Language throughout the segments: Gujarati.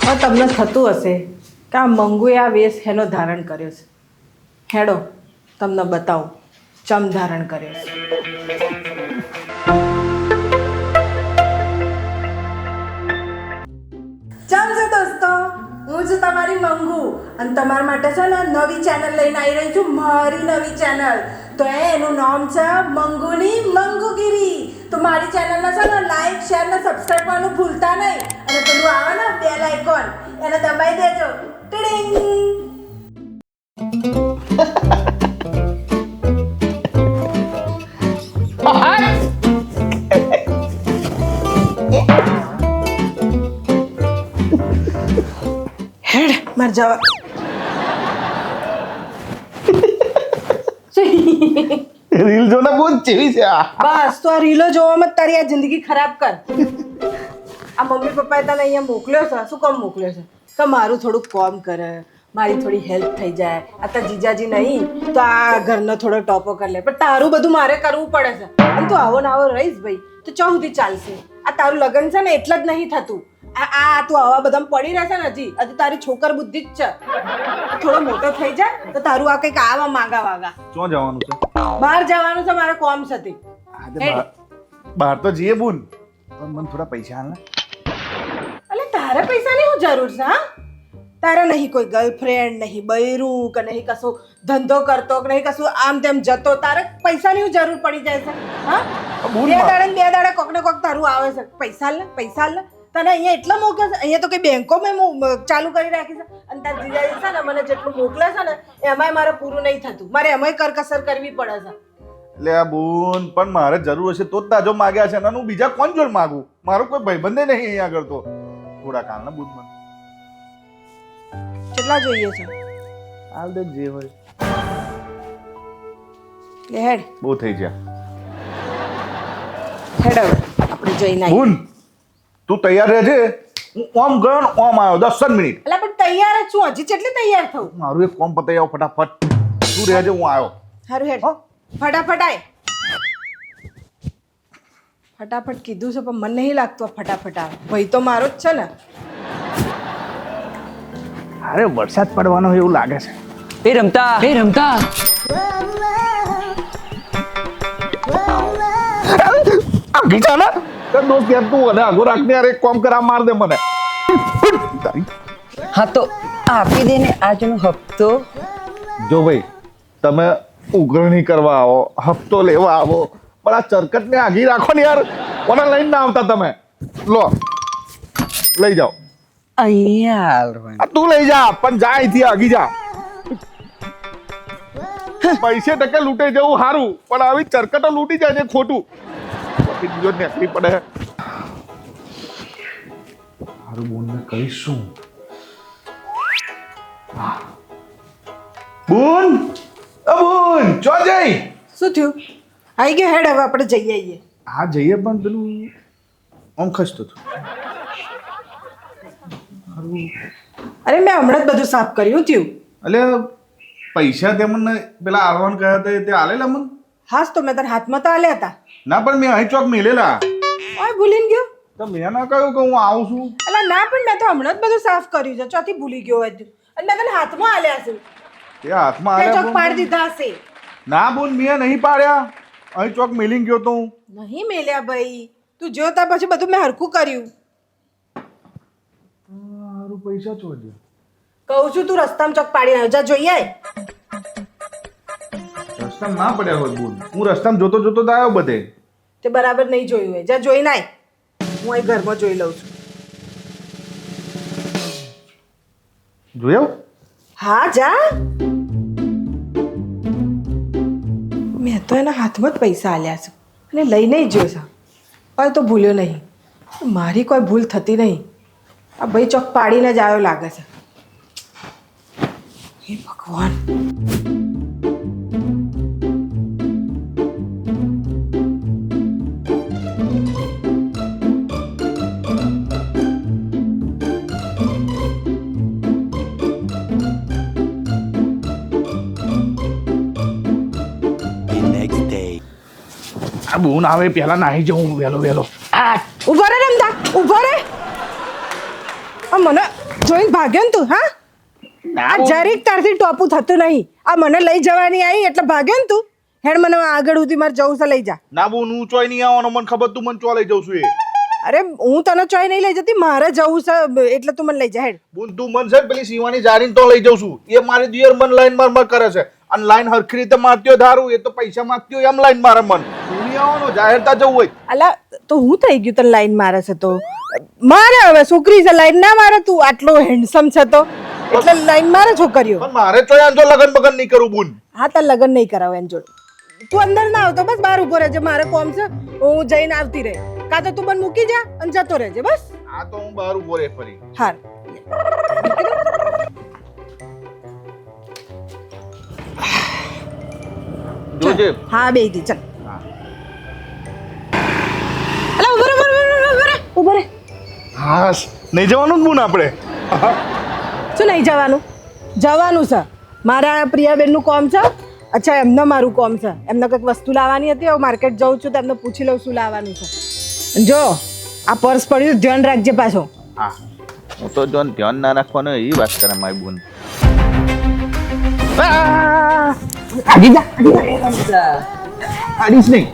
પણ તમને થતું હશે કે આ મંગુએ આ વેશ હેનો ધારણ કર્યો છે. હેડો તમને બતાવું ચમ ધારણ કર્યો છે. ચમ છે દોસ્તો, હું છું તમારી મંગુ અને તમારા માટે છે ને નવી ચેનલ લઈને આવી રહી છું, મારી નવી ચેનલ. તો એનું નામ છે મંગુની મંગુગીરી. તો મારી ચેનલને છે ને લાઈક શેર ને સબસ્ક્રાઇબ કરવાનું ભૂલતા નહીં અને પેલું આવે ને બેલ આઇકોન એને દબાઈ દેજો. ટીડિંગ. હેડ માર જવા. રીલ જો ને બહુ ચેવી છે આ. બસ તો આ રીલો જોવામાં જ તારી આ જિંદગી ખરાબ કર. આ મમ્મી પપ્પાએ તને અહીંયા મોકલ્યો છે, શું કામ મોકલ્યો છે? તો મારું થોડુંક કામ કરે, મારી થોડી હેલ્પ થઈ જાય. આ તાર જીજાજી નહીં તો આ ઘરનો થોડો ટોપો કરી લે, પણ તારું બધું મારે કરવું પડે છે. અને તું આવો ને આવો રહીશ ભાઈ તો ચો સુધી ચાલશે? આ તારું લગ્ન છે ને એટલે જ નહીં થતું. આ તું આવા બધા પડી રહેશે ને હજી તારી છોકર બુદ્ધિ જ છે. થોડો મોટો થઈ જાય તો તારું આ કંઈક આવા માંગા વાગા. ક્યાં જવાનું છે? બહાર જવાનું છે, મારે કોમ છે. બહાર તો જઈએ બુન, પણ મને થોડા પૈસા હાલ ને. એટલે તારે પૈસાની શું જરૂર છે? હા, તારે નહીં કોઈ ગર્લફ્રેન્ડ, નહીં બૈરું કે નહીં કશું ધંધો કરતો કે નહીં કશું આમ તેમ જતો. તારે પૈસાની શું જરૂર પડી જાય છે? હા, બે દાડે કોક ને કોક તારું આવે છે. પૈસા લે તને અહીંયા એટલા મોકલે છે. અહીંયા તો કઈ બેંકોમાં ચાલુ કરી રાખી છે. અને તાર જીજાજી છે ને મને જેટલું મોકલે છે ને એમાંય મારે પૂરું નહીં થતું. મારે એમાંય કરકસર કરવી પડે છે. એટલે આ બુન પણ મારે જરૂર હશે તો જ તાજો માગ્યા છે ને. હું બીજા કોણ જોડ માગું? મારો કોઈ ભાઈબંધ નહીં અહીંયા આગળ. તો થોડા કાલ ના બુન મને કેટલા જોઈએ છે? હાલ દે જે હોય. લે હેડ. બહુ થઈ ગયા. હેડ હવે આપણે જઈને આવીએ. બુન તું તૈયાર રહેજે. હું ઓમ ગયો ને ઓમ આવ્યો 10 મિનિટ. એટલે પણ તૈયાર જ છું, હજી કેટલી તૈયાર થવું? મારું એક કોમ પતાઈ આવો ફટાફટ. તું રહેજે, હું આવ્યો. સારું હેડ ફટાફટ આય. ફટાફટ કીધું છે પણ મને નહીં લાગતું ફટાફટ આવે. ભાઈ તો મારો જ છે ને. અરે વરસાદ પડવાનો એવું લાગે છે. એ રમતા ગીતા ના દોસ્ત યાર તું અને આગો રાખને યાર એક કામ કરા માર દે મને. હા તો આપી દે ને આજનો હપ્તો. જો ભાઈ તમે ઉઘરણી કરવા આવો, હપ્તો લેવા આવો, પણ આ ચરકટ ને આગી રાખો ને યાર. કોને લઈને ના આવતા તમે? લો લઈ જાઓ. અહીંયા તું લઈ જા પણ જા અહીંથી આગી જા. પૈસે ટકે લૂંટાઈ જવું સારું, પણ આવી ચરકટો લૂંટી જાય છે ખોટું. પછી બીજો નેકળી પડે. મારું બોનને કહીશું. બોન બોન ચો જઈ. શું થયું? આવી ગયો હેડ હવે આપણે જઈ આવીએ. હા જઈએ પણ પેલું આમ ખસતું હતું. અરે મેં હમણાં જ બધું સાફ કર્યું. થયું એટલે પૈસા તે મને પેલા આરવાન કહ્યા હતા તે આલેલા મને. હાસ તો મેં તને હાથમાં તો આલ્યા હતા. ના પણ મેં અહીં ચોક મેલેલા. ઓય ભૂલીને ગયો. તો મેં ના કહ્યું કે હું આવું છું. એટલે ના પણ મેં તો હમણાં જ બધું સાફ કર્યું છે. ચોથી ભૂલી ગયો હોય તું. અને મેં તને હાથમાં આલ્યા છે. તે હાથમાં તે ચોક આલ્યા. પાડી દીધા હશે. ના બોન મેં નહીં પાડ્યા. અહીં ચોક મેલીને ગયો તો હું. નહીં મેલ્યા ભાઈ. તું જો ત્યાર પછી બધું મેં હરખું કર્યું. મારું પૈસા ચોર્યા. કહું છું તું રસ્તામાં ચોક પાડી જા જોઈએ આય. રસ્તામાં ના પડ્યા હોય બોન. હું રસ્તામાં જોતો જોતો તો આવ્યો બધે. તે બરાબર નહીં જોયું હોય. જા જોઈને આય. હું અહીં ઘરમાં જોઈ લઉં છું. જોયો? હા જા. મેં તો એના હાથમાં જ પૈસા આલ્યા છે અને લઈને જ ગયો છે. હવે તો ભૂલ્યો નહીં. મારી કોઈ ભૂલ થતી નહીં. આ ભાઈ ચોક પાડીને જ આવ્યો લાગે છે. હે ભગવાન. આ બોન આવે પહેલા નાહી જાઉં વહેલો. ઉભો રે રમતા, ઉભો રે. આ મને જોઈને ભાગ્યો ને તું હા આ જરીક તારથી ટોપું થતું નહીં આ મને લઈ જવાની આવી એટલે ભાગ્યો ને તું હેડ મને આગળ સુધી મારે જવું છે લઈ જા ના બોન હું ચોય નહીં આવવાનો મને ખબર તું મને ચો લઈ જઉં છું એ અરે હું તને ચોય નહીં લઈ જતી મારે જવું છે એટલે તું મને લઈ જા હેડ બોન તું મન છે પેલી સીવાની જારીને તો લઈ જઉં છું એ મારી દિયર મન લાઈન માર કરે છે અને લાઈન હરખી રીતે મારતી ધારું એ તો પૈસા માંગતી હોય એમ લાઈન મારે મન તું નહીં આવવાનો જાહેરતા જવું હોય અલા તો હું થઈ ગયું તને લાઈન મારે છે તો મારે હવે છોકરી છે લાઈન ના મારે તું આટલો હેન્ડસમ છે તો એટલે લાઈન મારે છોકરીઓ પણ મારે ચોય આંજો લગન બગન નહીં કરું બોન હા તાર લગન નહીં કરાવે એમ જોડે તું અંદર ના આવતો બસ બહાર ઉભો રહેજે મારે કોમ છે હું જઈને આવતી રહે કાં તો તું મને મૂકી જા અને જતો રહેજે બસ આ તો હું બહાર ઉભો રહે ફરી હાર જોજે હા બે દી ચાલ અલા ઉભો રે ઉભો રે હા નહીં જવાનું ને બોન આપણે શું નહીં જવાનું જવાનું છે મારા પ્રિયાબેનનું કોમ છે અચ્છા એમને મારું કોમ છે એમને કંઈક વસ્તુ લાવવાની હતી હવે માર્કેટ જઉં છું તો એમને પૂછી લઉં શું લાવવાનું છે જો આ પર્સ પડ્યું ધ્યાન રાખજે પાછો હા હું તો જોન ધ્યાન ના રાખવાનો એ વાત કરે મારી બોન આડીશ નહીં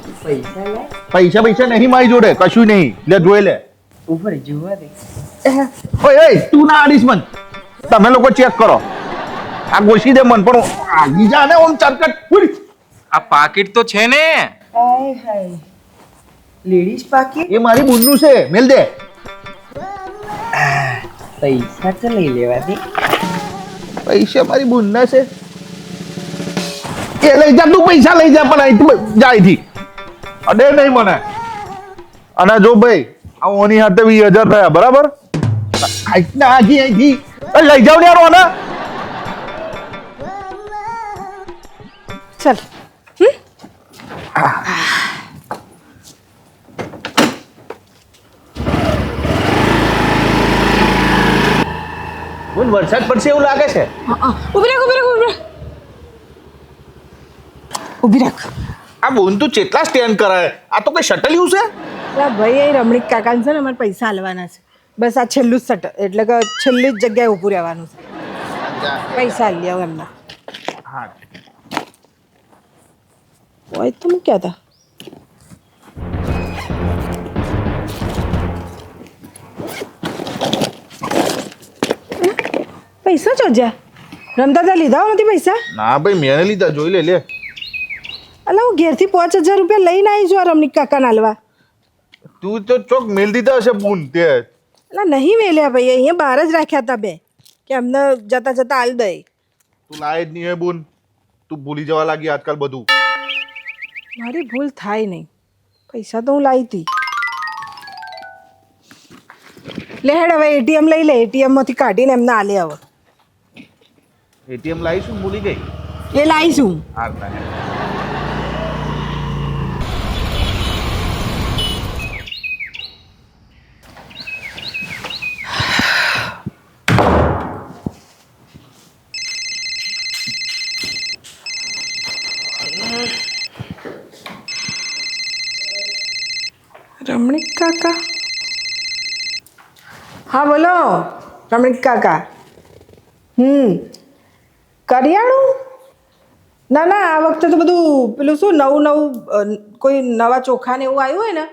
પૈસા નહીં મારી જોડે કશું નહીં લે જોઈ લે ઉપર જોવા દે ઓય તું ના આડીશ મન તમે લોકો ચેક કરો આ ગોશી દે મન પણ આગી જા ને ઓમ ચરકટ ઉડી આ પાકીટ તો છે ને હાય હાય લેડીઝ પાકી એ મારી બુનનું છે મેલ દે પૈસા તો લઈ લેવા દે પૈસા મારી બુનના છે એ લઈ જા તું પૈસા લઈ જા પણ અહીંથી જા અહીંથી અડે નહીં મને અને જો ભાઈ આ ઓની હાથે 20,000 થયા બરાબર અહીંથી લઈ જાવ ને યાર ઓને ચાલ બોલ વરસાદ પડશે એવું લાગે છે ઊભી રાખ આ બોન તું કેટલા સ્ટેન્ડ કરાય આ તો કઈ શટલ્યું છે અલા ભાઈ અહીં રમણીક કાકાને છે ને અમારે પૈસા હાલવાના છે બસ આ છેલ્લું જ સટ એટલે કે છેલ્લી જ જગ્યાએ ઊભું રહેવાનું છે પૈસા હાલી આવો એમના હા હોય તો મૂક્યા હતા પૈસા ચોજ્યા રમતા હતા લીધા નથી પૈસા ના ભાઈ મેં લીધા જોઈ લે અલા હું ઘેરથી 5,000 રૂપિયા લઈને આવી છું આ રમણીક કાકાને હાલવા તું તો ચોક મેલ દીધા હશે બુન તે અલા નહીં મેલ્યા ભાઈ અહીંયા બહાર જ રાખ્યા હતા બે કે અમને જતા જતા હાલ દે તું લાય જ નહીં હે બુન તું ભૂલી જવા લાગી આજકાલ બધું મારી ભૂલ થાય નહીં પૈસા તો હું લાવી હતી લે હેડ હવે એટીએમ લઈ લે એટીએમ માંથી કાઢીને એમને આલે હવે એટીએમ લાવીશું ભૂલી ગઈ એ લાવીશું હા તાને રમણીક કાકા હા બોલો રમણીક કાકા કરિયાણું ના ના આ વખતે તો બધું પેલું શું નવું કોઈ નવા ચોખા ને એવું આવ્યું હોય ને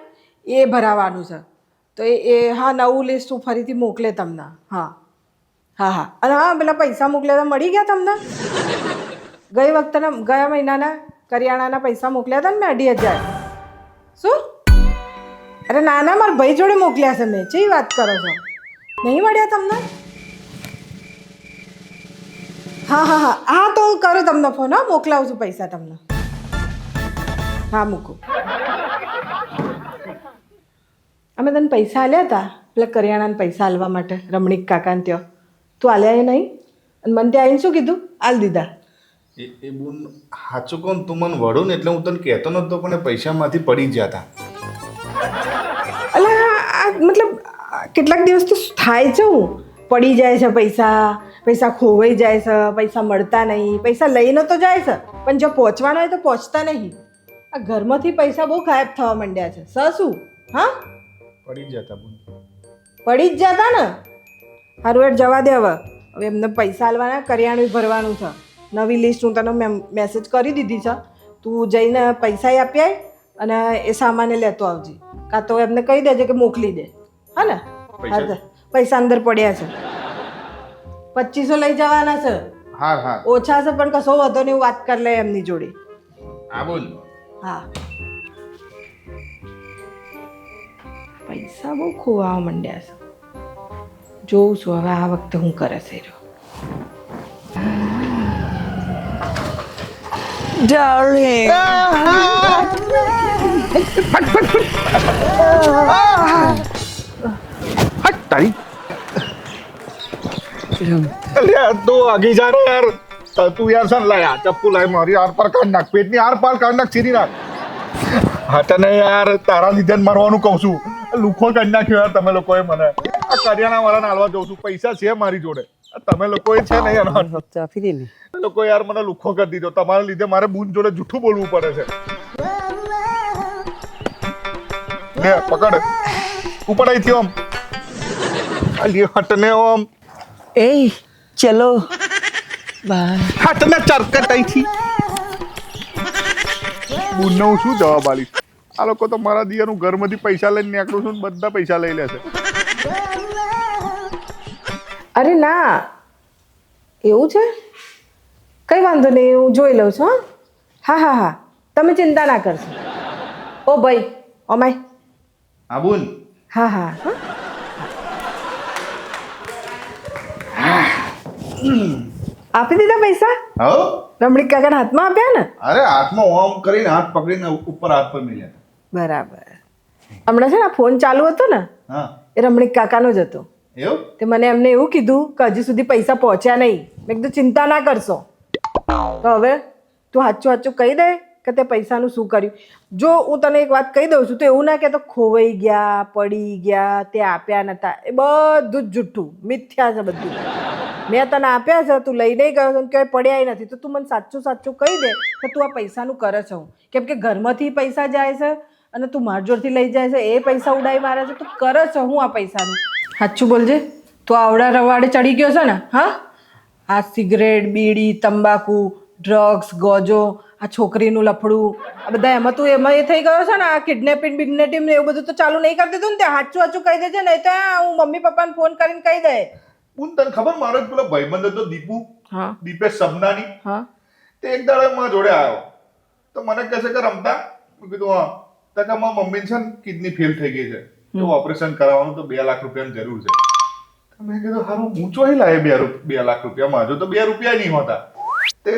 એ ભરાવાનું છે તો એ હા નવું લિસ્ટ હું ફરીથી મોકલે તમને હા હા હા અને હા પેલા પૈસા મોકલ્યા હતા મળી ગયા તમને ગઈ વખતના ગયા મહિનાના કરિયાણાના પૈસા મોકલ્યા હતા ને મેં 2,500 શું અરે ના ના મારા ભાઈ જોડે મોકલ્યા છે મેં ચી વાત કરો છો નહીં મળ્યા તમને હા હા હા હા તો કરો તમને ફોન હા મોકલાવું છું પૈસા તમને હા મૂકું અમે તને પૈસા આલ્યા હતા પેલા કરિયાણાના પૈસા આલવા માટે રમણીક કાકાને ત્યાં તું આલ્યા એ નહીં અને મને ત્યાં આવીને શું કીધું આલ દીધા એ બોન સાચું કોણ તું મને વળું ને એટલે હું તને કહેતો નતો પણ એ પૈસામાંથી પડી ગયા હતા અલા આ મતલબ કેટલાક દિવસ તો થાય છે હું પડી જાય છે પૈસા ખોવાઈ જાય છે પૈસા મળતા નહીં પૈસા લઈને તો જાય છે પણ જો પહોંચવાના હોય તો પહોંચતા નહીં આ ઘરમાંથી પૈસા બહુ ગાયબ થવા માંડ્યા છે શું હા પડી જતા બોન પડી જ જતા ને સારું હેડ જવા દે હવે એમને પૈસા આલવાના કરિયાણું ભરવાનું છે નવી લિસ્ટ હું તને મેસેજ કરી દીધી છે તું જઈને પૈસા આપી આય અને એ સામાને લેતો આવજે કાં તો એમને કહી દેજે કે મોકલી દે હા ને પૈસા? હા, પૈસા અંદર પડ્યા છે 2500 લઈ જવાના છે હા હા ઓછા છે પણ કશો વધો નહીં વાત કરી લે એમની જોડે હા બોલ હા પૈસા બહુ ખોવા માંડ્યા છે જોઉં છું હવે આ વખતે હું કરે છે રહ્યો Darling. હટ તારી અલ્યા તો આગી જા રે યાર તું યાર સન લાયા ચપ્પુ લાય મારી આર પર કાઢ નાખ પેટની આર પાર કાઢ નાખ સીધી નાખ હા તને યાર તારા લીધે મારવાનું કહું છું લુખો કાઢી નાખ્યો યાર તમે લોકોએ મને આ કરિયાણા વાળાને હાલવા જઉં છું પૈસા છે મારી જોડે તમે લોકોએ છે ને યાર આપી દે ને લોકો યાર મને લુખો કરી દીધો તમારા લીધે મારે બૂન જોડે જૂઠું બોલવું પડે છે લે પકડ ઉપર અહીંથી આમ અલી હટને આમ એ ચલો બાય હટને ચરકટ અહીંથી બૂનનો હું શું જવાબ આલીશ આ લોકો તો મારા દિયાનું ઘરમાંથી પૈસા લઈને નીકળું છું ને બધા પૈસા લઈ લેશે અરે ના એવું છે કંઈ વાંધો નહીં હું જોઈ લઉં છું હા હા હા તમે ચિંતા ના કરશો ઓ ભાઈ અમાય હા બૂન હા હા હા આપી દીધા પૈસા હો રમણીક કાકાના હાથમાં આપ્યા ને અરે હાથમાં ઓમ કરીને હાથ પકડીને ઉપર હાથ પર મિલ્યા બરાબર હમણાં છે ને ફોન ચાલુ હતો ને હા એ રમણીક કાકાનો જ હતો એવું તે મને એમને એવું કીધું કે હજી સુધી પૈસા પહોંચ્યા નહીં મેં કીધું ચિંતા ના કરશો તો હવે તું સાચું સાચું કહી દે કે તે પૈસાનું શું કર્યું જો હું તને એક વાત કહી દઉં છું તો એવું ના કે તો ખોવાઈ ગયા પડી ગયા તે આપ્યા નતા એ બધું જ જૂઠું મિથ્યા છે બધું મેં તને આપ્યા છે તું લઈ નહીં ગયો કે પડ્યા નથી તો તું મને સાચું સાચું કહી દે કે તું આ પૈસાનું કરે છે હું કેમ કે ઘરમાંથી પૈસા જાય છે અને તું માર જોડથી લઈ જાય છે એ પૈસા ઉડાવી મારે છે તું કરે છે હું આ પૈસાનું સાચું બોલજે તું આવડા રવાડે ચડી ગયો છે ને હા આ સિગરેટ બીડી તંબાકુ ડ્રગ્સ ગોજો આ છોકરીનું લફડું આ બધા એમાં તું એમાં એ થઈ ગયો છે ને આ કિડનેપિંગ બિડનેપિંગ એવું બધું તો ચાલુ નહીં કરી દીધું ને ત્યાં સાચું સાચું કહી દેજે નહીં તો હું મમ્મી પપ્પાને ફોન કરીને કહી દે બૂન તને ખબર મારો એક પેલો ભાઈબંધ હતો દીપુ હા દીપેશ સબનાની હા તે એક દાડે મારા જોડે આવ્યો તો મને કહે છે કે રમતા મેં કીધું હા તો કે મારા મમ્મી છે ને કિડની ફેલ થઈ ગઈ છે તો ઓપરેશન કરાવવાનું તો 2 લાખ રૂપિયાની જરૂર છે તો મેં કીધું હારું હું ચોહી લાવે 2 લાખ રૂપિયામાં જો તો 2 રૂપિયા નહીં હોતા તે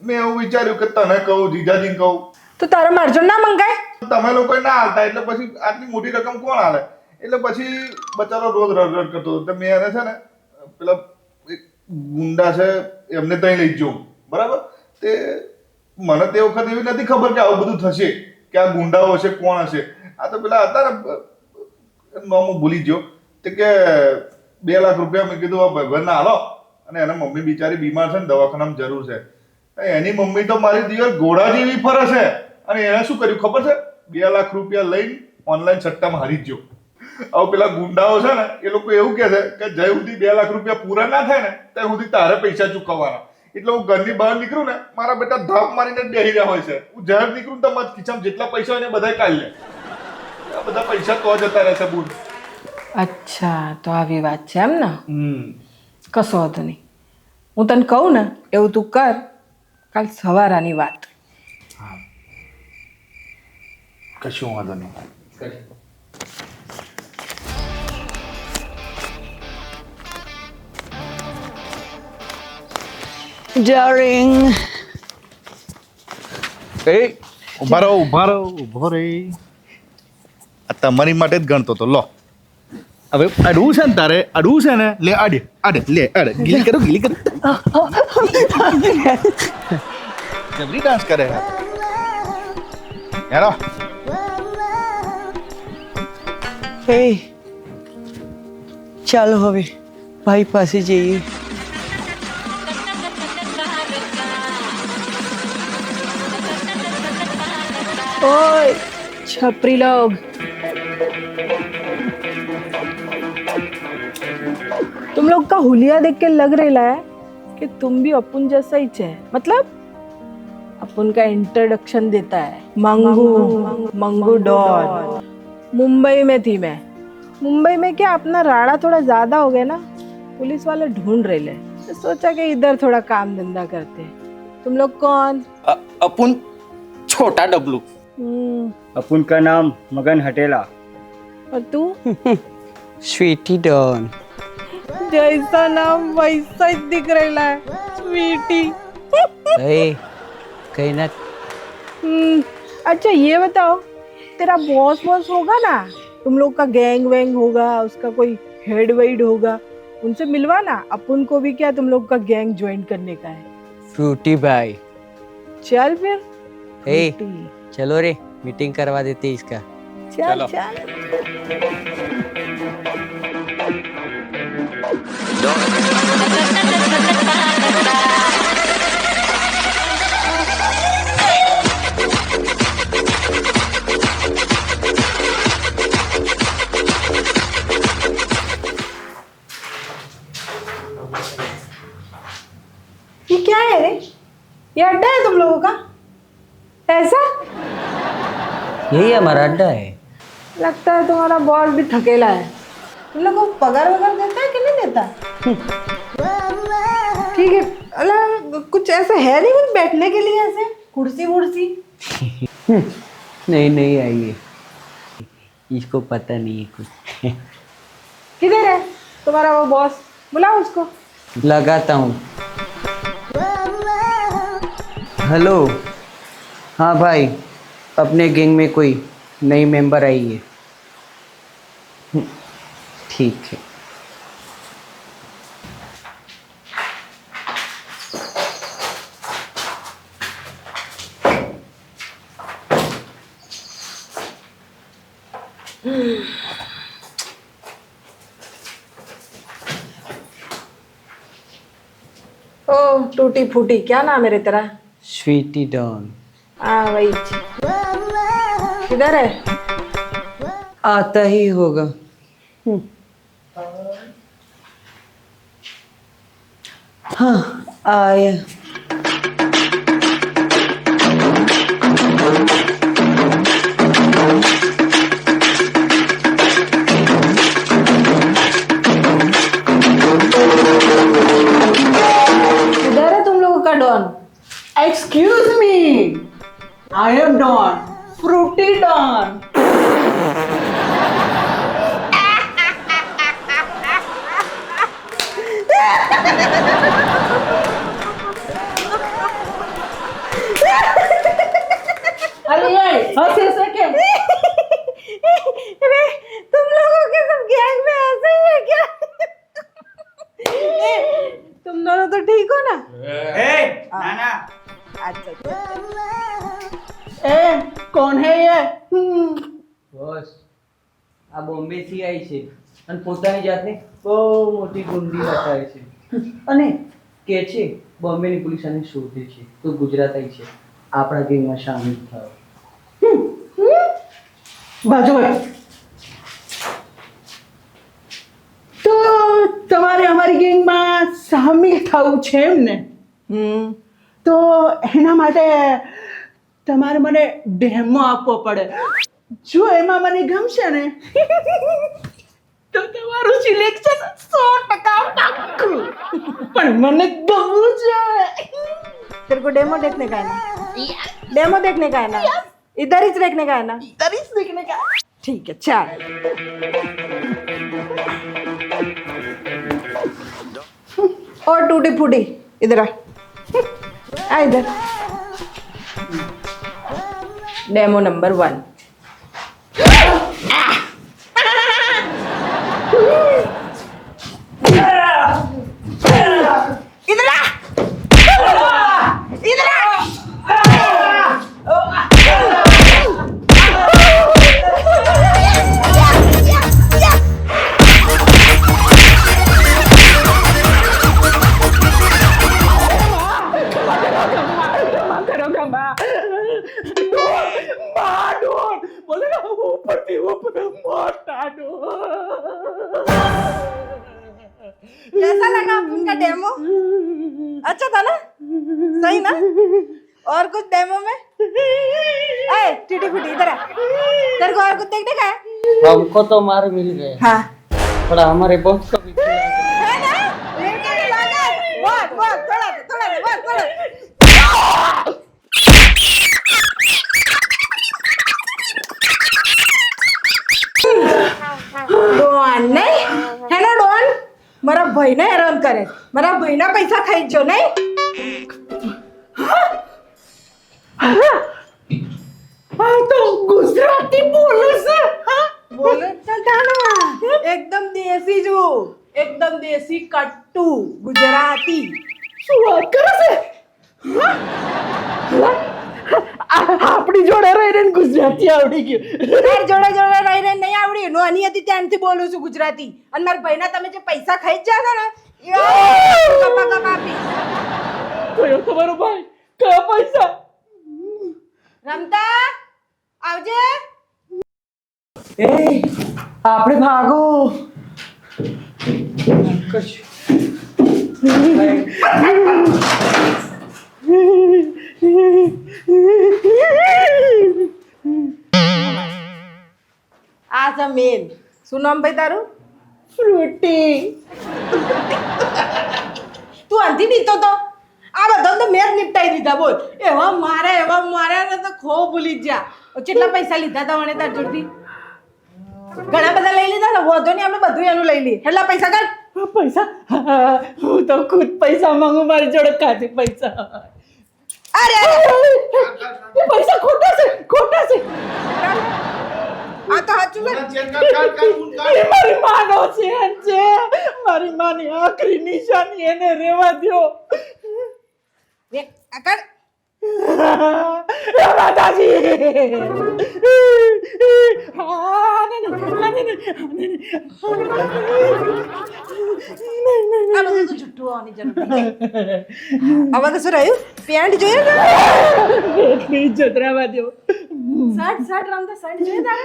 મેં એવું વિચાર્યું કે તને કહું જીજાજીને કહું તો તારા મારજો ના મંગાય તમે લોકો ના હાલતા એટલે પછી આટલી મોટી રકમ કોણ હાલે એટલે પછી બચારો રોજ રડરડ કરતો હતો મેં એને છે ને પેલા એક ગુંડા છે એમને ત્યાં લઈ જવું બરાબર તે મને તે વખત એવી નથી ખબર કે આવું બધું થશે કે આ ગુંડાઓ હશે કોણ હશે આ તો પેલા હતા ને નામ હું ભૂલી ગયો તે કે 2 લાખ રૂપિયા મેં કીધું આ ભાઈબંધને હાલો અને એને મમ્મી બિચારી બીમાર છે ને દવાખાનામાં જરૂર છે એની મમ્મી તો મારી દિયર ઘોડા જેવી ફરે છે અને એને શું કર્યું ખબર છે 2 લાખ રૂપિયા લઈને ઓનલાઈન સટ્ટામાં હારી જ ગયો હવે પેલા ગુંડાઓ છે ને એ લોકો એવું કહે છે કે જ્યાં સુધી 2 લાખ રૂપિયા પૂરા ના થાય ને ત્યાં સુધી તારે પૈસા ચૂકવવાના એટલે હું ઘરની બહાર નીકળું ને મારા બેટા ધાપ મારીને બેહી રહ્યા હોય છે હું જાહેર નીકળું તો મારા ખિસ્સામાં જેટલા પૈસા હોય ને બધા કાઢી લે આ બધા પૈસા તો જતા રહેશે બુન અચ્છા તો આવી વાત છે એમ ને કશો વાંધો નહીં હું તને કહું ને એવું તું કર કાલ સવારાની વાત કશું વાંધો નહીં Darling. એ ઉભા રહો ઉભો રે આ તમારી માટે જ ગણતો તો લો હવે અડવું છે ને તારે અડવું છે ને લે આડે લે ગીલી કરો જબરી ડાન્સ કરે યારો Hey. ચાલો હવે ભાઈ પાસે જઈએ ओए छपरी लोग तुम लोग का हुलिया देख के लग रहा है कि तुम भी अपुन जैसा ही है। मतलब अपुन का इंट्रोडक्शन देता है, मंगू डॉन। मुंबई में थी मैं। मुंबई में क्या अपना राड़ा थोड़ा ज्यादा हो गया ना, पुलिस वाले ढूंढ रहे ले, तो सोचा कि इधर थोड़ा काम धंधा करते। तुम लोग कौन? अपुन छोटा डब्लू। अपुन का नाम मगन हटेला। और तू? स्वीटी डॉन। जैसा नाम वैसा ही दिख रहा है, स्वीटी। ए, कहीं ना अच्छा ये बताओ, तेरा बॉस होगा ना, तुम लोग का गैंग वैंग होगा, उसका कोई हेड वेड होगा, उनसे मिलवा ना। अपन को भी क्या तुम लोग का गैंग ज्वाइन करने का है। फ्रूटी भाई। चल फिर। ए, फ्रूटी। चलो रे, मीटिंग करवा देते इसका। चल चलो। चल। ये क्या है रे? ये अड्डा है तुम लोगों का? ऐसा यही हमारा अड्डा है। लगता है तुम्हारा बॉस भी थकेला है। तुम लोग को पगार वगार देता है कि नहीं देता? ठीक है। अला कुछ ऐसा है नहीं कुछ बैठने के लिए, ऐसे कुर्सी वुर्सी? नहीं आइए, इसको पता नहीं है कुछ। किधर है तुम्हारा वो बॉस? बुलाओ उसको। लगाता हूँ। हेलो। हाँ भाई, अपने गैंग में कोई नई मेंबर आई है। ठीक है। ओ टूटी फूटी, क्या नाम है रे तेरा? स्वीटी डॉन। हाँ वही। किधर है? आता ही होगा। हाँ आया। किधर है तुम लोगों का don? Excuse me, I am Don, Fruity Don. अरे हंसी से क्या? अरे तुम लोगों के सब गैंग में ऐसे ही है क्या? तुम दोनों तो ठीक हो ना? नाना अच्छा। ए कौन है ये? બોસ આ બોમ્બે થી આવી છે અને પોતાની જાતને બહુ મોટી ગુંડી બતાવે છે અને કે છે બોમ્બેની પોલીસ આને શોધે છે તો ગુજરાત આવી છે આપણા ગેંગમાં સામેલ થાવ. बाजू में तो તમારે અમારી ગેંગમાં સામેલ થવું છે એમ ને? તો એના માટે તમારે મને ડેમો આપવો પડે. જો એમાં મને ગમશે ને તો તમારું સિલેક્શન 100% પાક્કું. પણ મને ગમવું છે. तेरे को डेमो देखने का है ना? डेमो देखने का है ना? इधर ही देखने का है ना? તરીસ દેખને કા. ठीक है चल. और टूटी फूटी इधर आ इधर. Demo number 1. મારો कैसा लगा अपन का डेमो? अच्छा था ना? सही ना? और कुछ डेमो में? ए टीटी फुटी इधर आ। तेरे को और कुछ देखने का है? हमको तो मार मिल गए, हाँ थोड़ा हमारे बॉस को भी खिला दो। है ना? लड़का भी लगा। बहुत थोड़ा। ડોન નહીં હેલો ડોન મારા ભાઈને હેરાન કરે મારા ભાઈના પૈસા ખાઈ જો નહીં આ તો ગુજરાતી બોલે છે હા બોલે ચટાણા એકદમ દેશી જો એકદમ દેશી કટ્ટુ ગુજરાતી શું વાત કરે છે હા? આપણી જોડે રહીને ગુજરાતી આવડી ગયું તાર જોડે જોડે રહી રહી નહીં આવડી નાની હતી ત્યાંથી બોલું છું ગુજરાતી અને મારા ભાઈના તમે જે પૈસા ખાઈ જ જાશો ને કપા આપી કયો તમારો ભાઈ કયા પૈસા રમતા આવજે એ આપણે ભાગો આ છે મેન શું નામ ભાઈ તારું ફ્રૂટી તું અંધી નીતો તો આ બધા તો મેં જ નિપટાઈ દીધા બોલ એવા મારે ને તો ખો ભૂલી જ જા કેટલા પૈસા લીધા હતા મને તાર જોડથી ઘણા બધા લઈ લીધા ને વધો નહીં આપણે બધું એનું લઈ લઈએ એટલા પૈસા કાઢ પૈસા હું તો ખુદ પૈસા માંગુ મારી જોડે કાઢી પૈસા અરે એ પૈસા ખોટા છે આ તો સાચું છે એ મારી માનો છે મારી માની આખરી નિશાની એને રેવા દ્યો આ કાઢ એ માતાજી આ બધું તો જુઠ્ઠું હોવાની જરૂર નથી હવે તો શું રહ્યું પેન્ટ જોઈએ ને એટલી ઇજ્જત રહેવા દ્યો શર્ટ રમતા શર્ટ જોઈએ તારે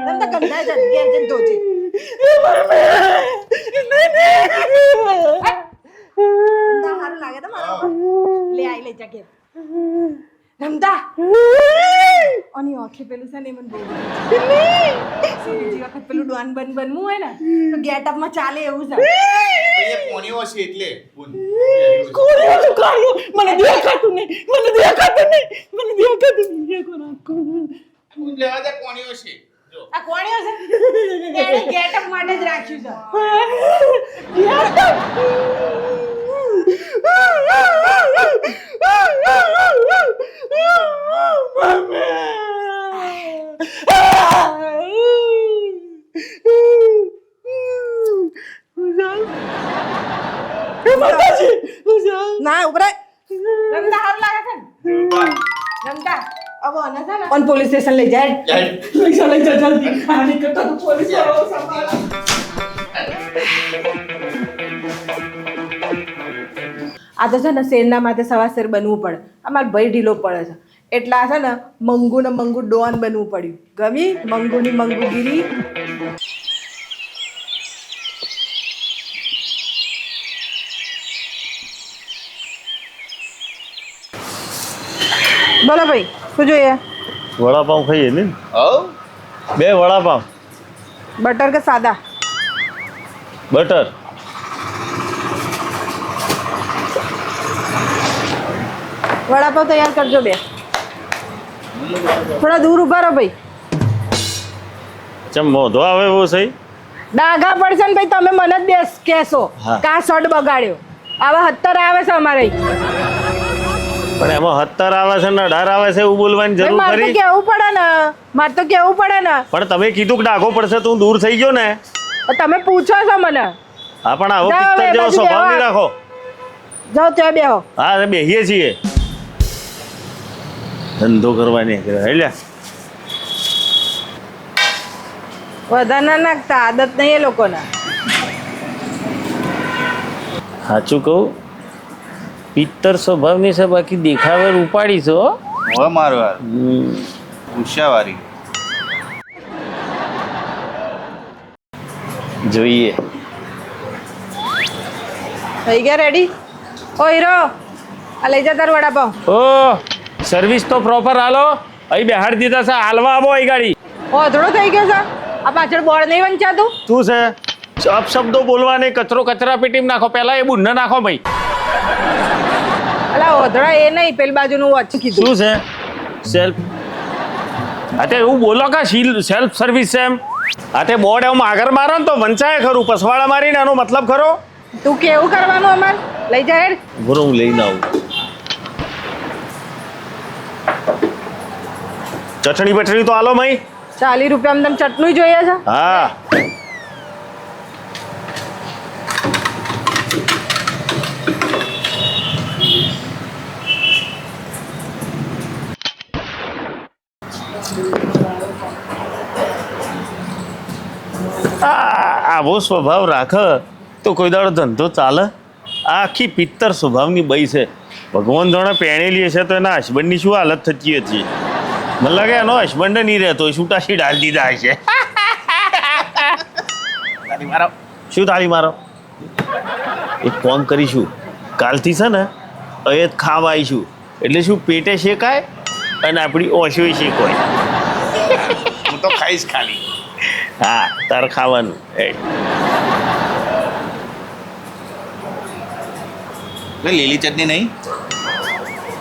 રમતા ગંદા જ ઘેર જઈને ધોજે રમતા સારું લાગે તો મારા લે આઈ લે જા ઘેર રમતા અને ઓખે પેલું છે ને મને બહુ બીજી વખત પેલું ડોન બનવું હોય ને તો ગેટઅપમાં ચાલે એવું છે કોણીઓ છે એટલે કોરિયો તો કાઢ્યો મને દેખાતું નહીં એ કોના લેવા દે કોણીઓ છે આ કોણીઓ છે એને ગેટઅપ માટે જ રાખ્યું છે ના ઉભરે રમતા હાર લાગે છે ને રમતા अब आना था ना कौन पुलिस स्टेशन ले जाए પૈસા લઈ જા જલ્દી આની કરતા તો પોલીસ વાળો સંભાળ આ તો છે ને શેરના માટે સવાસેર બનવું પડે અમાર ભાઈ ઢીલો પડે છે એટલે આ છે ને મંગુ ને મંગુ ડોન બનવું પડ્યું ગમી મંગુની મંગુગીરી બોલો ભાઈ શું જોઈએ વડાપાઉં ખાઈએ ને હવ 2 વડાપાઉં બટર કે સાદા બટર વડાપાવ તૈયાર કરજો 2 થોડા દૂર ઉભા રહો ભાઈ ચમ મોઢો આવે એવો સહી ડાઘા પડશે ને ભાઈ તમે મને જ દેશ કહેશો હા. કા શર્ટ બગાડ્યો આવા 70 આવે છે અમારે પણ એમાં 70 આવે છે ને 18 આવે છે એવું બોલવાની જરૂર મારે તો ખરી કેવું પડે ને મારે તો કેવું પડે ને પણ તમે કીધું કે ડાઘો પડશે તું દૂર થઈ ગયો ને તમે પૂછો છો મને હા પણ આવો જાઓ પિત્તર હવે, જેવો બાજુ સ્વભાવ બેહો. નહીં રાખો જાઓ ત્યાં બેહો હા અમે બેહીએ છીએ ધંધો કરવાની હેલ્યા વધારે ના નાખતા આદત નહીં એ લોકોના સાચું કહું પિત્તર સ્વભાવની છે બાકી દેખાવે ઉપાડી છો હવે મારો યાર ઉષાવારી જોઈએ. થઈ ગયા રેડી? ઓ હીરો, આ લઈ જા તાર વડાપાવ. ઓ સર્વિસ તો પ્રોપર હાલો. અહીં બેહાડી દીધા છે, હાલવા આવો અહીં ગાડી. ઓધડો થઈ ગયો છે. આ પાછળ બોર્ડ નહીં વંચાતું? શું છે અપશબ્દો બોલવા નહીં, કચરો કચરા પેટીમાં નાખો, પહેલા એ બુન્ન નાખો ભાઈ. અલા ઓધડા એ નહીં, પેલી બાજુનું વોચ કીધું. શું છે સેલ્ફ? હા તે એવું બોલો કે સેલ્ફ સર્વિસ છે એમ? હા તે બોર્ડ એવું આગળ મારો ને તો વંચાય ખરું, પસવાડા મારીને એનો મતલબ ખરો. તું કેવું કરવાનું અમાર? લઈ જા હેડ. બરો હું લઈને આવું. ચટણી બટણી તો હાલો મઈ. 40 રૂપિયામાં તમે ચટણી જોઈએ છે? હા આવો સ્વભાવ રાખ તો કોઈ દાડો ધંધો ચાલે. આ આખી પિત્તર સ્વભાવની બઈ છે. ભગવાન જોડે પહેણેલી હશે તો એના હસબન્ડની શું હાલત થતી હતી. મને લાગે એનો હસબન્ડ નહીં રહેતો, છૂટા છી ડાલ દીધા હશે. તાળી મારો. શું તાળી મારો? એક કામ કરીશું, કાલથી છે ને અહીં ખાવા આવીશું, એટલે શું પેટે શેકાય અને આપણી ઓશોય શેકાય. હું તો ખાઈશ ખાલી. હા તારે ખાવાનું. લીલી ચટણી નહીં?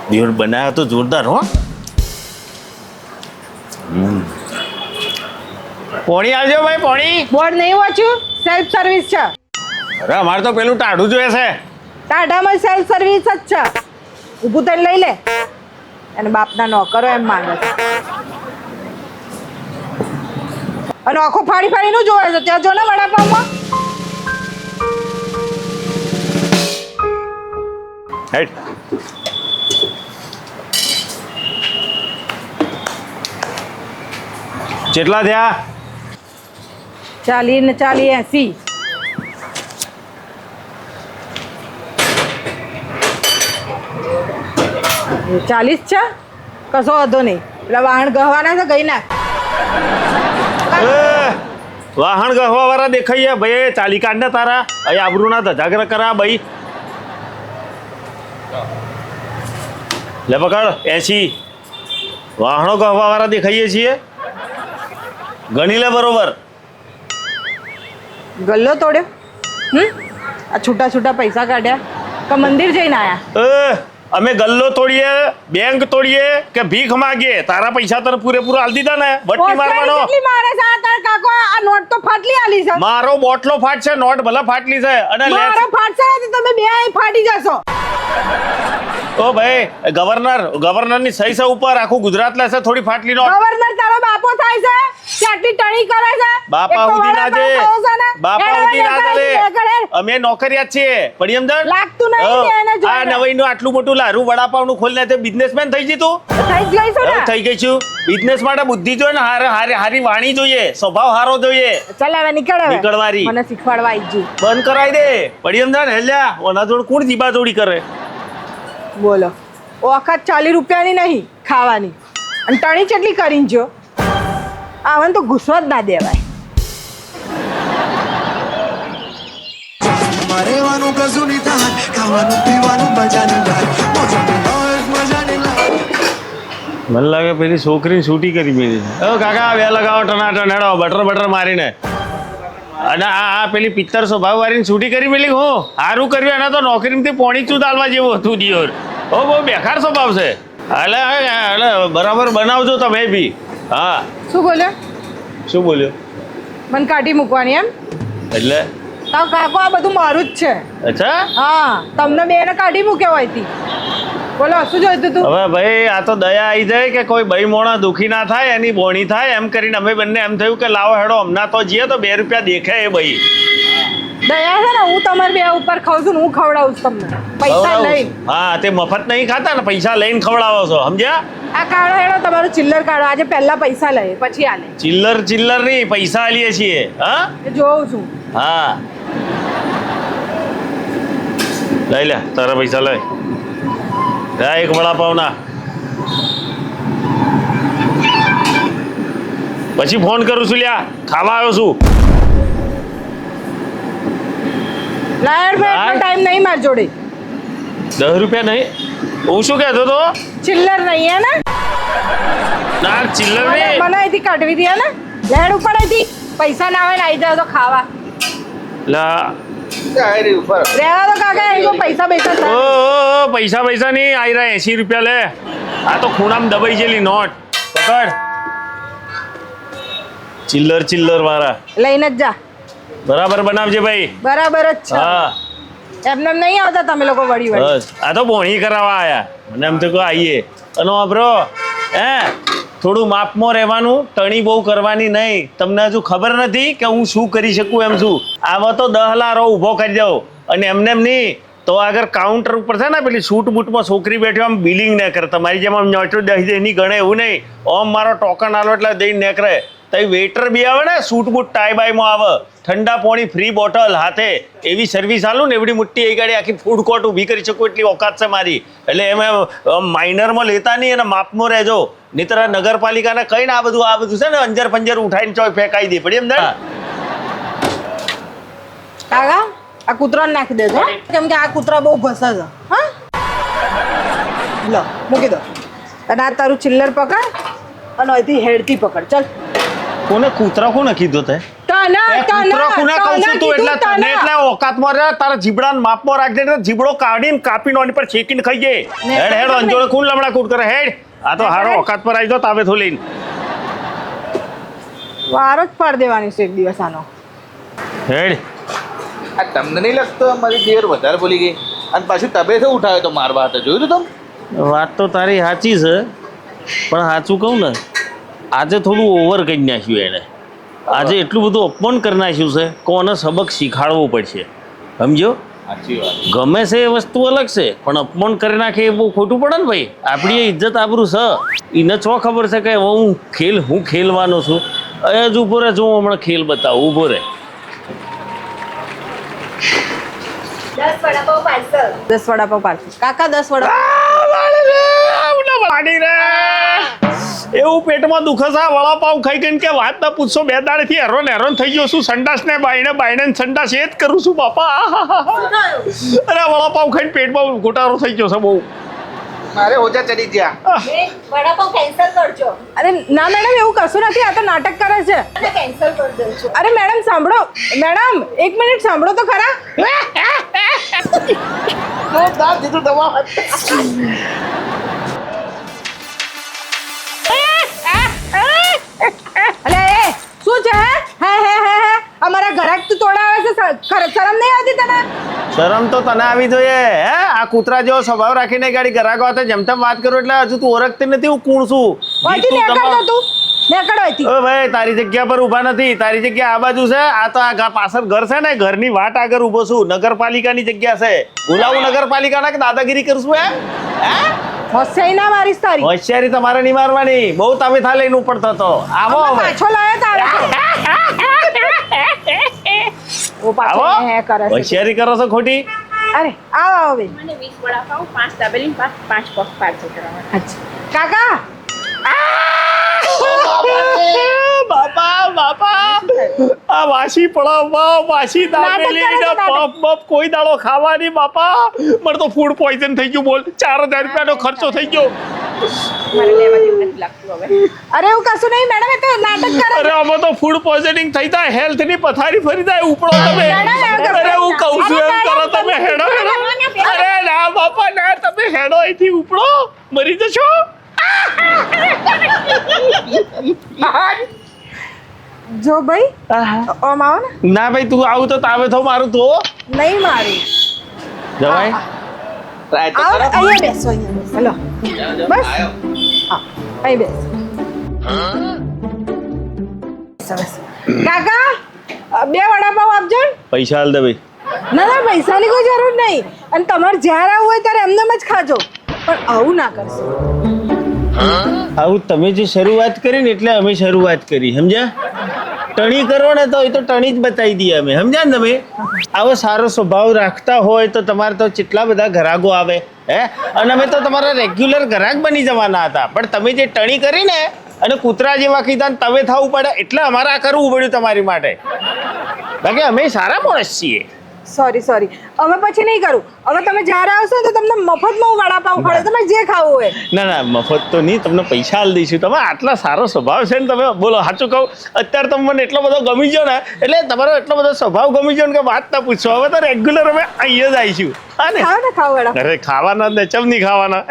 દિવસ બનાવ્યો તો જોરદાર હો. પોણી આવજો ભાઈ, પોણી. બોર્ડ નહીં વાંચ્યું? સેલ્ફ સર્વિસ છે. અરે અમારે તો પેલું ટાઢું જોઈએ છે. ટાઢામાં સેલ્ફ સર્વિસ જ છે. ઊભું થઈને લઈ લે. અને બાપના નોકરો એમ માંગે છે. અને આખો ફાડી ફાડીનું જોવે છે. ત્યાં જો ને વડાપાવમાં. હેડ. કેટલા થયા? 40 ને 40 80. ચાલીસ છે? કશો વાંધો નહીં. પેલા વાહણ ગહવાના છે, ગઈ નાખ. વાહણ ગહવા વાળા દેખાઈએ ભાઈ. ચાલી કાઢ ને તારા અહીં આબરૂના ધજાગરા કરા ભાઈ. લે પકડ 80. વાહણો ગહવા વાળા દેખાઈએ છીએ. ગણી લે બરોબર. ગલ્લો તોડ્યો? આ છૂટા છૂટા પૈસા કાઢ્યા કે મંદિર જઈને આયા? અમે ગલ્લો તોડીએ, બેંક તોડીએ કે ભીખ માગીએ? તારા પૈસા તને પૂરેપૂરો આલી દીધા ને. બટ્ટી મારવાનો. કેટલી મારે છે આ તાર કાકો? આ નોટ તો ફાટલી આલી છે. મારો બોટલો ફાટશે, નોટ ભલે ફાટલી છે. અને મારો ફાટશે ને તો તમે બે અહીં ફાટી જશો. ઓ ભાઈ ગવર્નર ની સહી છે ઉપર, આખું ગુજરાત લેશે થોડી ફાટલી નોટ. ગવર્નર તારો બાપો થાય છે કે આટલી ટણી કરે છે? બાપા હુધી ના જે, બાપા હુધી ના ચાલે. અમે નોકરિયાત છીએ, પડી સમજણ? લાગતું નહીં ને એને જોઈને. આ નવાઈનું આટલું મોટું લારું વડાપાવનું ખોલીને તે બિઝનેસમેન થઈ જી તું? થઈ જ ગઈ છો ને? થઈ ગઈ છું. બિઝનેસ માટે બુદ્ધિ જોઈએ ને, હારી વાણી જોઈએ, સ્વભાવ હારો જોઈએ. ચાલ હવે નીકળ હવે. નીકળવારી. મને શીખવાડવા આવી જ. બંધ કરાવી દે. પડી સમજણ? હેલ્યા ઓના જોડ કોણ જીબા જોડી કરે? બોલો. ઓ આખા 40 રૂપિયાની નહીં ખાવાની, અને ટણી ચટલી કરીને જો. આવાનું તો ગુસ્સો જ ના દેવાય. રહેવાનું કશું નહીં થાય, ખાવાનું પીવાનું મજાની લાય, મજાની લાય. મને લાગે પેલી છોકરીને છૂટી કરી મેલી. ઓ કાકા બે લગાવો ટનાટન હેડો બટર મારીને. અને આ પેલી પિત્તર સ્વભાવ વાળીને છૂટી કરી મેલી. હું સારું કર્યું, એને તો નોકરીમાંથી પોણી ચૂત આલવા જેવું હતું દિયોર. ઓ બહુ બેકાર સ્વભાવ છે. એટલે બરાબર બનાવજો તમે બી. હા શું બોલ્યો? શું બોલ્યો? મને કાઢી મૂકવાની એમ? એટલે તાવ કાકો આ બધું મારું જ છે. અચ્છા હા, તમને બેને કાઢી મૂક્યો હોય તી. બોલો શું જોઈતું તું? હવે ભાઈ આ તો દયા આવી જાય કે કોઈ ભાઈ મોણા દુખી ના થાય, એની બોણી થાય એમ કરીને અમે બંને એમ થયું કે લાવો હેડો હમણાં તો જઈએ તો 2 રૂપિયા દેખાય એ ભાઈ. દયા છે ને, હું તમારે બે ઉપર ખાઉં છું ને હું ખવડાવું છું તમને પૈસા લઈને. હા તે મફત નહીં ખાતા ને, પૈસા લઈને ખવડાવો છો, સમજ્યા? આ કાઢો હેડો તમારું ચિલ્લર કાઢો. આજે પહેલા પૈસા લઈએ પછી આલે. ચિલ્લર નહીં, પૈસા આલીએ છીએ. હા એ જોઉં છું. હા લઈ લે તારા પૈસા લઈ. એક વડાપાવના પછી ફોન કરું છું. લ્યા ખાવા આવ્યો છું. લાયડ ભાઈ ટાઈમ નહીં માર જોડે. 10 રૂપિયા નહીં. હું શું કહેતો તો ચિલ્લર નહીં હે ને? ના ચિલ્લર મને નહીં. અહીંથી કાઢવી દે ને. લેડ ઉપર અહીંથી પૈસા ના આવે ને આવી જાવ તો ખાવા. લા રહેવા દો કાકા, અહીં તો પૈસા ઓ પૈસા નહીં આવી રહ્યા 80 રૂપિયા લે. આ તો ખૂણામાં દબાઈ ગયેલી નોટ. પકડ ચિલ્લર વાળા લઈને જ જા. બરાબર બનાવજે ભાઈ. બરાબર જ છે. હા એમને નહીં આવતા તમે લોકો વળી વળી. બસ આ તો બોણી કરાવવા આયા. મને એમ તો કહો આવીએ અને વાપરો હે થોડું માપમાં રહેવાનું. ટણી બહુ કરવાની નહીં. તમને હજુ ખબર નથી કે હું શું કરી શકું એમ છું. આવો તો 10 લારો ઊભો કરી દઉં અને એમને એમ નહીં તો આગળ કાઉન્ટર ઉપર છે ને પેલી સૂટ બૂટમાં છોકરી બેઠી આમ બિલિંગ ન કરે. તમારી જેમ આમ નોટો દઈ નહીં ગણે એવું નહીં. ઓમ મારો ટોકન આલો એટલે દઈને નીકળે. તો વેઇટર બી આવે ને સૂટ બૂટ ટાઈ બાઈમાં આવે. ઠંડા પાણી ફ્રી બોટલ હાથે એવી સર્વિસ આલું ને એવડી મોટી એ ગાડી આખી ફૂડ કોર્ટ ઊભી કરી શકું એટલી ઓકાત છે મારી. એટલે એમાં માઇનરમાં લેતા નહીં અને માપમાં રહેજો. નહીતર નગરપાલિકાને કહીને આ બધું છે ને અંજર પંજર ઉઠાઈને ચોય ફેંકાઈ દે પડી એમ ને. કાકા આ કૂતરાને નાખી દેજો હો. કેમ કે આ કૂતરા બહુ ભસે છે. હા લો મૂકી દો. અને આ તારું ચિલ્લર પકડ અને અહીંથી હેડથી પકડ. ચાલ. કોને કૂતરા કોને કીધું તે? કૂતરા કોને કહું છું તું? એટલે તને એટલે ઓકાતમાં રહે. તારા જીબડાને માપમાં રાખજે ને જીબડો કાઢીને કાપીને ઓની પર શેકીને ખાઈ જાય. હેડ અંજોડે કોણ લમડા કૂટ કરે. હેડ આ તો હારો ઓકાત પર આવી જાવ તાવે થો લઈને. વાર જ પાડ દેવાની છે એક દિવસ આનો. હેડ આ તમને નહીં લાગતો મારી દેર વધારે બોલી ગઈ અને પાછું તબેથી ઉઠાવ્યો તો મારવા હતા જોયું તું તમે? વાત તો તારી સાચી છે પણ સાચું કહું ને આજે થોડું ઓવર કરી નાખ્યું એને. આજે એટલું બધું અપમાન કરી નાખ્યું છે કોને સબક શીખાડવું પડશે. સમજો? સાચી વાત. ગમે છે એ વસ્તુ અલગ છે પણ અપમાન કરી નાખે એ બહુ ખોટું પડે ને ભાઈ. આપણી એ ઇજ્જત આબરૂ છે. એને છો ખબર છે કે હું ખેલવાનો છું. જ ઉભો રહે જો હું હમણાં ખેલ બતાવું. ઉભો રહે. 10 વડાપાવ પાર્સલ. કાકા 10 વડાપાવ. એવું પેટમાં દુખે છે વડાપાવ ખાઈ ગઈને કે વાત ના પૂછશો. 2 દાડેથી હેરોન થઈ ગયો છું. સંડાસ ને બાયણે સંડાસ એ જ કરું છું બાપા. અરે વડાપાવ ખાઈને પેટમાં ઘોટારો થઈ ગયો છે બહુ. મારે ઓજા ચડી ગયા. વડાપાવ કેન્સલ કરજો. અરે ના મેડમ એવું કશું નથી. આ તો નાટક કરે છે. કેન્સલ કરી દઉં છું. અરે મેડમ સાંભળો. મેડમ 1 મિનિટ સાંભળો તો ખરા. અરે શું છે? હે અમારા ઘરાક તું તોડાવે છે. શરમ નહીં આવતી તને? શરમ તો તને આવી જોઈએ. હે આ કૂતરા જેવો સ્વભાવ રાખીને ગાડી ઘરાકો સાથે જેમ તેમ વાત કરો એટલે હજુ તું ઓળખતી નથી હું કોણ છું. ઓયથી નીકળ તું. નીકળ ઓયથી. ઓ ભાઈ તારી જગ્યા પર ઊભા નથી. તારી જગ્યા આ બાજુ છે. આ તો આ પાછળ ઘર છે ને ઘરની વાટ આગળ ઊભો છું. નગરપાલિકાની જગ્યા છે. બોલાવું નગરપાલિકાના કે દાદાગીરી કરશું એમ? હે હોશિયારી ના મારીશ તારી. હોશિયારી તમારે નહીં મારવાની. બહુ તમે થા લઈને ઉપડતો હતો. આવો હવે. પાછો લાયો તારે. ઓ પાછો હે કરે છે. હોશિયારી કરો છો ખોટી. અરે આવો બે. મને 20 વડાપાવ 5 દાબેલી 5 પફ પાર્સલ કરાવવા. અચ્છા કાકા. બાપા આ વાસી પડાવવા વાસી દાબેલી ને પપ કોઈ દાડો ખાવાની બાપા. મને તો ફૂડ પોઈઝન થઈ ગયું. બોલ 4000 રૂપિયાનો ખર્ચો થઈ ગયો. મારે લેવા જેવું નથી લાગતું હવે. અરે એવું કશું નહીં મેડમ. એ તો નાટક કરે. અરે આમાં તો ફૂડ પોઈઝનિંગ થઈ જાય. હેલ્થ ની પથારી ફરી જાય. ઉપડો તમે. અરે હું કહું છું એમ કરો તમે. હેડો. અરે ના બાપા ના તમે હેડો અહીંથી ઉપડો. મરી જશો. જો ભાઈ ઓમ આવો ને. ના ભાઈ તું આવું તો તાવે થો મારું તો નહીં મારી. જવાય. ટ્રાય તો આવો કરો. ને, અહીંયા બેસો. હેલો બસ. હા અહીં બેસ. સરસ. કાકા 2 વડાપાવ આપજો ને. પૈસા હાલ દે ભાઈ. ના પૈસાની કોઈ જરૂર નહીં. અને તમારે જ્યારે આવવું હોય ત્યારે એમને જ ખાજો પણ આવું ના કરશો. આવું તમે જે શરૂઆત કરી ને એટલે અમે શરૂઆત કરી. સમજ્યા? ટણી કરો ને તો એ તો ટણી જ બતાવી દઈએ અમે. સમજ્યા ને તમે? આવો સારો સ્વભાવ રાખતા હોય તો તમારે તો કેટલા બધા ગ્રાહકો આવે. હે અને અમે તો તમારા રેગ્યુલર ગ્રાહક બની જવાના હતા પણ તમે જે ટણી કરી ને અને કૂતરા જેવા કીધા તમે થવું પડે એટલે અમારે આ કરવું પડ્યું તમારી માટે. બાકી અમે સારા માણસ છીએ. સોરી હવે પછી નહીં કરું. હવે તમે જ્યારે આવશો તો તમને મફતમાં હું વડાપાવ ખવડાવું, તમે જે ખાવું હોય. ના મફત તો નહીં, તમને પૈસા આલી દઈશું. તમે આટલા સારો સ્વભાવ છે ને, તમે બોલો સાચું કહું, અત્યારે તમે મને એટલો બધો ગમી ગયો ને, એટલે તમારો એટલો બધો સ્વભાવ ગમી ગયો ને કે વાત ના પૂછો. હવે તો રેગ્યુલર અમે અહીંયા જ આવીશું. હા ને? ખાઓ ને ખાઓ વડાપાવ. અરે ખાવાના જ ને, ચમ નહીં ખાવાના?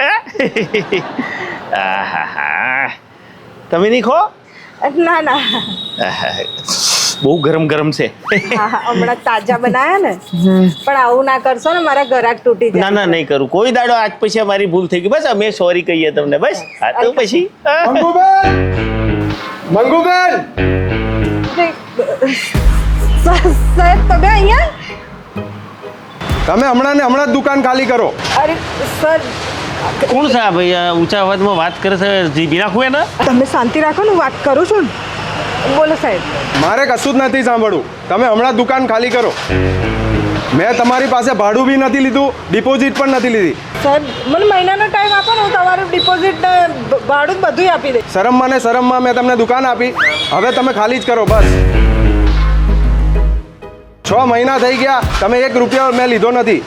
આહાહા. તમે નહીં ખો? ના બહુ ગરમ છે. હમણાં તાજા બનાયા ને, પણ આવું ના કરશો ને, મારા ઘરાક તૂટી જાય. ના નહીં કરું કોઈ દાડો. આજ પછી અમારી ભૂલ થઈ ગઈ, બસ અમે સોરી કહીએ તમને, બસ. હા તો પછી મંગુબેન સાહેબ તમે અહીંયા? તમે હમણાં ને હમણાં જ દુકાન ખાલી કરો. અરે સર, કોણ છે આ ભાઈ ઊંચા અવાજમાં વાત કરે છે? જીભી નાખું એને? તમે શાંતિ રાખો ને, વાત કરું છું ને. બોલો સાહેબ. મારે કશું જ નથી સાંભળવું. તમે હમણાં દુકાન ખાલી કરો. મેં તમારી પાસે ભાડું બી નથી લીધું, ડિપોઝિટ પણ નથી લીધી. સાહેબ મને મહિનાનો ટાઈમ આપો ને, હું તમારું ડિપોઝિટ ભાડું બધું આપી દઈશ. શરમમાં મેં તમને દુકાન આપી, હવે તમે ખાલી જ કરો બસ. 6 મહિના થઈ ગયા, તમે 1 રૂપિયા મેં લીધો નથી.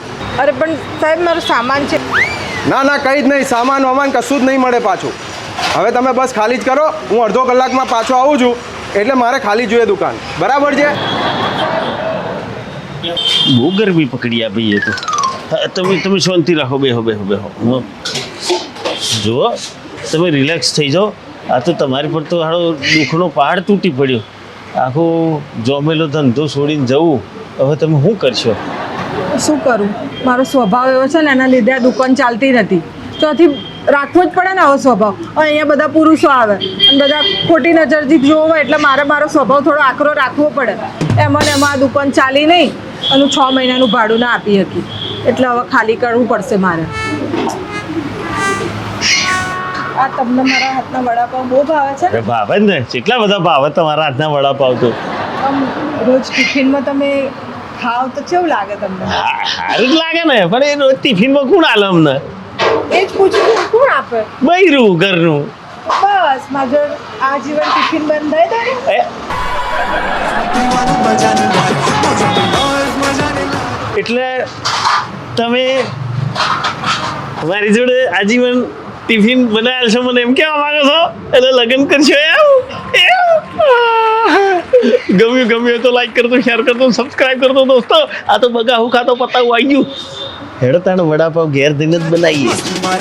અરે પણ સાહેબ મારો સામાન છે. ના કંઈ જ નહીં, સામાન વામાન કશું જ નહીં મળે પાછું. હવે તમે બસ ખાલી જ કરો. હું અડધો કલાકમાં પાછો આવું છું, એટલે મારે ખાલી જોઈએ દુકાન. બરાબર છે? બહુ ગરમી પકડી આ ભાઈ. એ તો તમે શાંતિ રાખો. બેહો. જુઓ, તમે રિલેક્સ થઈ જાઓ. આ તો તમારી પર તો હાડો દુઃખનો પહાડ તૂટી પડ્યો. આખો જોમેલો ધંધો છોડીને જવું, હવે તમે શું કરશો? શું કરું, મારો સ્વભાવ એવો છે ને, એના લીધે આ દુકાન ચાલતી નથી. ત્યાંથી રાખવો જ પડે ને આવો સ્વભાવ. અહીંયા બધા પુરુષો આવે અને બધા ખોટી નજરથી જોવે, એટલે મારો સ્વભાવ થોડો આકરો રાખવો પડે. એમાં ને એમાં આ દુકાન ચાલી નહીં અને 6 મહિનાનું ભાડું ના આપી શકી, એટલે હવે ખાલી કરવું પડશે મારે. આ તમને મારા હાથના વડાપાવ બહુ ભાવે છે ને? ભાવે જ ને, કેટલા બધા ભાવે તમારા હાથના વડાપાવ તો. આમ રોજ ટિફિનમાં તમે ખાવ તો કેવું લાગે તમને? સારું જ લાગે ને, પણ એ રોજ ટિફિનમાં કોણ આલે અમને? એ જ પૂછું છું, કોણ આપે? બૈરું ઘરનું. બસ મારે આજીવન ટિફિન બંધ થઈ દે ને. પીવાનું મજાની વાત, મોજોની મોજ મજાની વાત. એટલે તમે મારી જોડે આજીવન ટિફિન બનાવેલ છો, મને એમ કહેવા માંગો છો? એટલે લગ્ન કરશો એમ? ગમ્યું તો લાઈક કરતો, શેર કરતો, સબસ્ક્રાઈબ કરતો દોસ્તો. આ તો બગા હું ખાતો પતાવું આવી ગયું. હેડો તાણ વડાપાવ ઘેર દઈને જ બનાવીએ.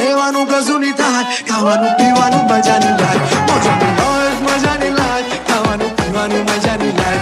રહેવાનું કશું નહીં થાય, ખાવાનું પીવાનું મજાની વાત, મોજોની મોજ મજાની વાત, ખાવાનું પીવાનું મજાની વાત.